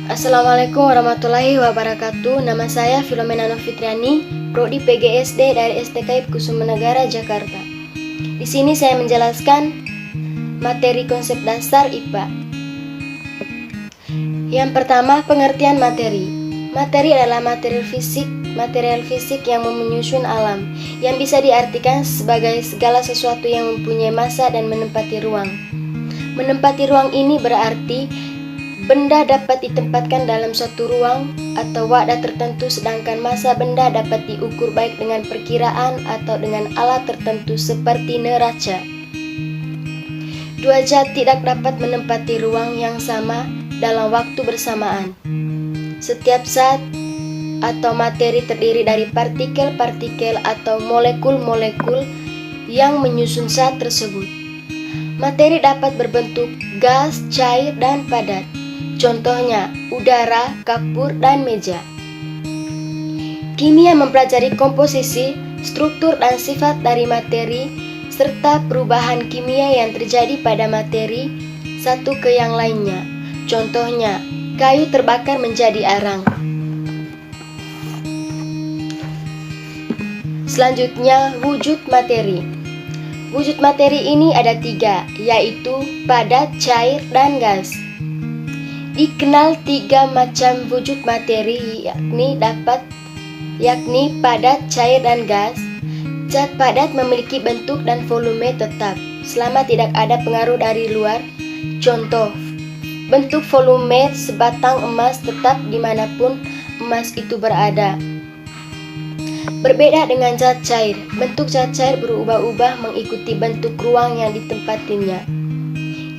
Assalamualaikum warahmatullahi wabarakatuh. Nama saya Filomena Novitriani, Prodi PGSD dari STKIP Kusumanegara, Jakarta. Di sini saya menjelaskan materi konsep dasar IPA. Yang pertama, pengertian materi. Materi adalah material fisik yang menyusun alam, yang bisa diartikan sebagai segala sesuatu yang mempunyai massa dan menempati ruang. Menempati ruang ini berarti benda dapat ditempatkan dalam suatu ruang atau wadah tertentu, sedangkan massa benda dapat diukur baik dengan perkiraan atau dengan alat tertentu seperti neraca. Dua zat tidak dapat menempati ruang yang sama dalam waktu bersamaan. Setiap zat atau materi terdiri dari partikel-partikel atau molekul-molekul yang menyusun zat tersebut. Materi dapat berbentuk gas, cair, dan padat. Contohnya, udara, kapur, dan meja. Kimia mempelajari komposisi, struktur, dan sifat dari materi, serta perubahan kimia yang terjadi pada materi satu ke yang lainnya. Contohnya, kayu terbakar menjadi arang. Selanjutnya, wujud materi. Wujud materi ini ada 3, yaitu padat, cair, dan gas. Dikenal 3 macam wujud materi, yakni padat, cair, dan gas. Zat padat memiliki bentuk dan volume tetap selama tidak ada pengaruh dari luar. Contoh, bentuk volume sebatang emas tetap dimanapun emas itu berada. Berbeda dengan zat cair, bentuk zat cair berubah-ubah mengikuti bentuk ruang yang ditempatinya.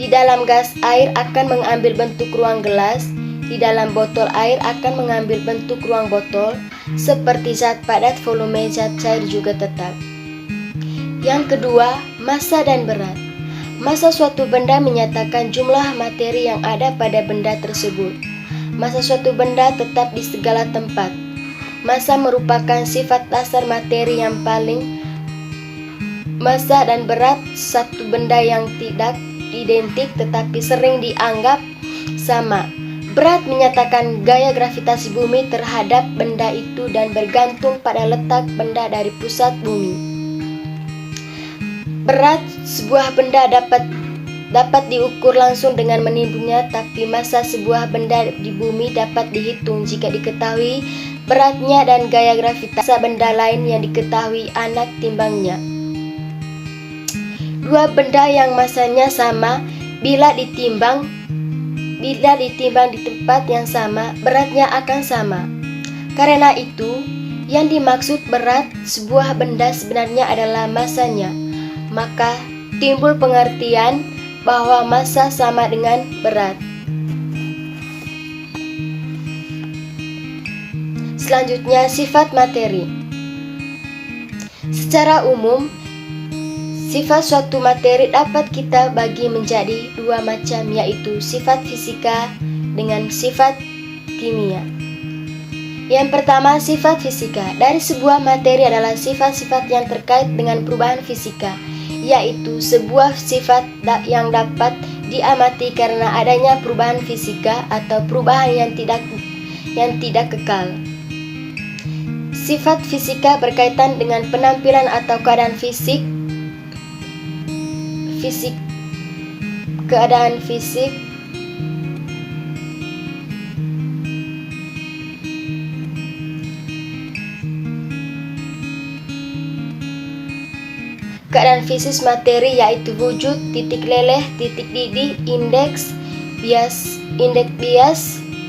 Di dalam gas, air akan mengambil bentuk ruang gelas. Di dalam botol, air akan mengambil bentuk ruang botol. Seperti zat padat, volume zat cair juga tetap. Yang kedua, massa dan berat. Massa suatu benda menyatakan jumlah materi yang ada pada benda tersebut. Massa suatu benda tetap di segala tempat. Massa merupakan sifat dasar materi yang paling. Massa dan berat satu benda yang tidak identik tetapi sering dianggap sama. Berat menyatakan gaya gravitasi bumi terhadap benda itu dan bergantung pada letak benda dari pusat bumi. Berat sebuah benda dapat diukur langsung dengan menimbungnya, tapi massa sebuah benda di bumi dapat dihitung jika diketahui beratnya dan gaya gravitasi benda lain yang diketahui anak timbangnya. Dua benda yang massanya sama, bila ditimbang di tempat yang sama, beratnya akan sama. Karena itu, yang dimaksud berat sebuah benda sebenarnya adalah massanya. Maka timbul pengertian bahwa massa sama dengan berat. Selanjutnya, sifat materi. Secara umum, sifat suatu materi dapat kita bagi menjadi 2 macam, yaitu sifat fisika dengan sifat kimia. Yang pertama, sifat fisika. Dari sebuah materi adalah sifat-sifat yang terkait dengan perubahan fisika, yaitu sebuah sifat yang dapat diamati karena adanya perubahan fisika atau perubahan yang tidak kekal. Sifat fisika berkaitan dengan penampilan atau keadaan keadaan fisik materi, yaitu wujud, titik leleh, titik didih, indeks bias,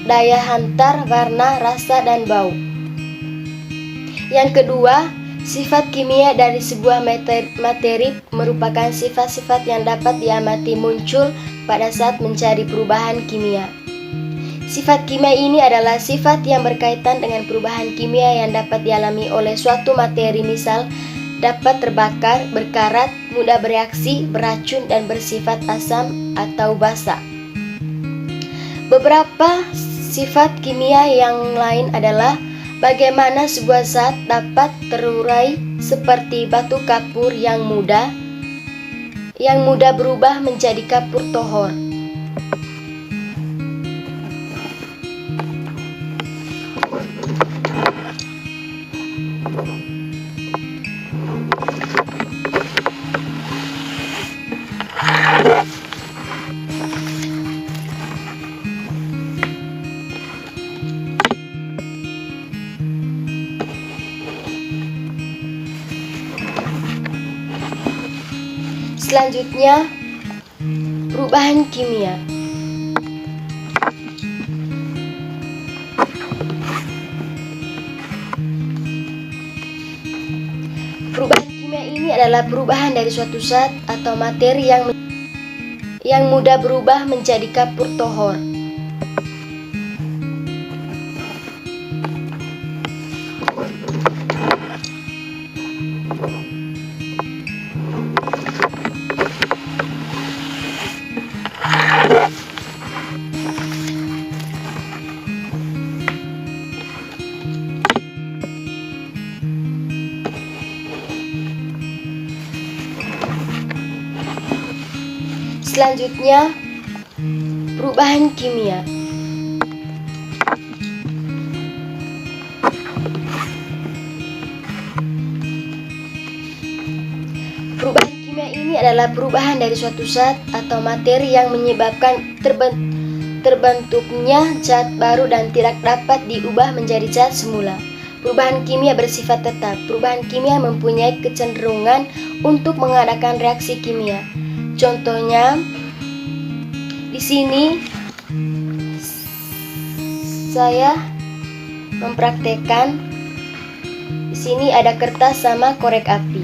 daya hantar, warna, rasa, dan bau. Yang kedua, sifat kimia. Dari sebuah materi merupakan sifat-sifat yang dapat diamati muncul pada saat mencari perubahan kimia. Sifat kimia ini adalah sifat yang berkaitan dengan perubahan kimia yang dapat dialami oleh suatu materi, misal dapat terbakar, berkarat, mudah bereaksi, beracun, dan bersifat asam atau basa. Beberapa sifat kimia yang lain adalah bagaimana sebuah zat dapat terurai, seperti batu kapur yang mudah berubah menjadi kapur tohor. Selanjutnya, perubahan kimia. Perubahan kimia ini adalah perubahan dari suatu zat atau materi yang mudah berubah menjadi kapur tohor. Selanjutnya, perubahan kimia. Perubahan kimia ini adalah perubahan dari suatu zat atau materi yang menyebabkan terbentuknya zat baru dan tidak dapat diubah menjadi zat semula. Perubahan kimia bersifat tetap. Perubahan kimia mempunyai kecenderungan untuk mengadakan reaksi kimia. Contohnya, di sini saya mempraktekkan. Di sini ada kertas sama korek api.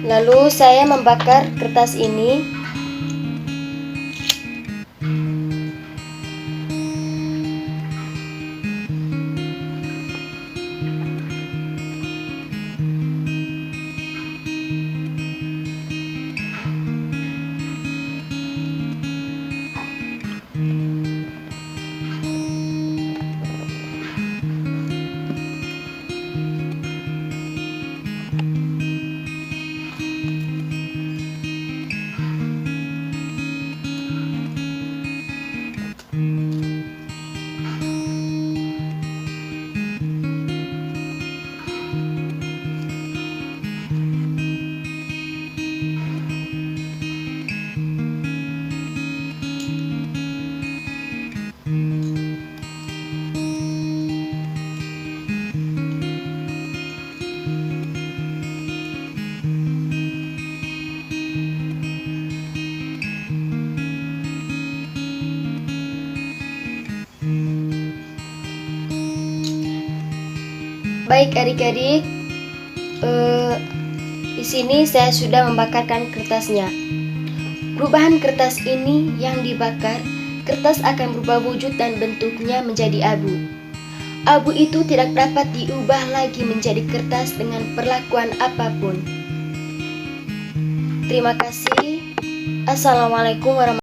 Lalu saya membakar kertas ini. Baik adik-adik, di sini saya sudah membakarkan kertasnya. Perubahan kertas ini yang dibakar, kertas akan berubah wujud dan bentuknya menjadi abu. Abu itu tidak dapat diubah lagi menjadi kertas dengan perlakuan apapun. Terima kasih. Assalamualaikum warahmatullahi wabarakatuh.